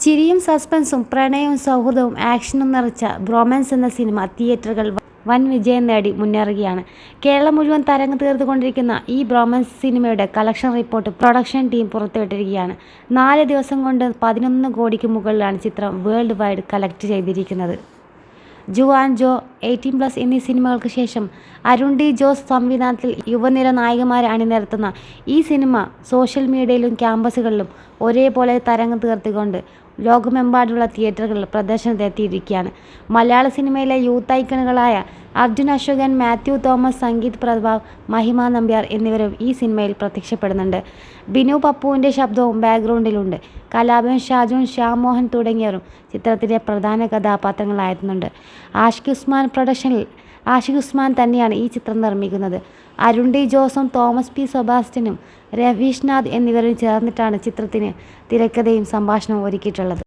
ചിരിയും സസ്പെൻസും പ്രണയവും സൗഹൃദവും ആക്ഷനും നിറച്ച ബ്രോമാൻസ് എന്ന സിനിമ തിയേറ്ററുകൾ വൻ വിജയം നേടി മുന്നേറുകയാണ്. കേരളം മുഴുവൻ തരംഗം തീർത്തുകൊണ്ടിരിക്കുന്ന ഈ ബ്രോമാൻസ് സിനിമയുടെ കളക്ഷൻ റിപ്പോർട്ട് പ്രൊഡക്ഷൻ ടീം പുറത്തുവിട്ടിരിക്കുകയാണ്. 4 ദിവസം കൊണ്ട് 11 കോടിക്ക് മുകളിലാണ് ചിത്രം വേൾഡ് വൈഡ് കളക്ട് ചെയ്തിരിക്കുന്നത്. ജുവാൻ ജോ, 18+ എന്നീ സിനിമകൾക്ക് ശേഷം അരുൺ ഡി ജോസ് സംവിധാനത്തിൽ യുവനിര നായികമാരെ അണിനിരത്തുന്ന ഈ സിനിമ സോഷ്യൽ മീഡിയയിലും ക്യാമ്പസുകളിലും ഒരേപോലെ തരംഗം തീർത്തുകൊണ്ട് ലോകമെമ്പാടുമുള്ള തിയേറ്ററുകളിൽ പ്രദർശനത്തിനെത്തിയിരിക്കുകയാണ്. മലയാള സിനിമയിലെ യൂത്ത് ഐക്കണുകളായ അർജുൻ അശോകൻ, മാത്യു തോമസ്, സംഗീത് പ്രഭാവ്, മഹിമ നമ്പ്യാർ എന്നിവരും ഈ സിനിമയിൽ പ്രത്യക്ഷപ്പെടുന്നുണ്ട്. ബിനു പപ്പുവിൻ്റെ ശബ്ദവും ബാക്ക്ഗ്രൗണ്ടിലുണ്ട്. കലാഭവൻ, ഷാജോൺ, ശ്യാം മോഹൻ തുടങ്ങിയവരും ചിത്രത്തിലെ പ്രധാന കഥാപാത്രങ്ങളായിരുന്നുണ്ട്. ആഷിഖ് ഉസ്മാൻ തന്നെയാണ് ഈ ചിത്രം നിർമ്മിക്കുന്നത്. അരുൺ ഡി ജോസും തോമസ് പി സെബാസ്റ്റ്യനും രവീഷ് നാഥ് എന്നിവരും ചേർന്നിട്ടാണ് ചിത്രത്തിന് തിരക്കഥയും സംഭാഷണവും ഒരുക്കിയിട്ടുള്ളത്.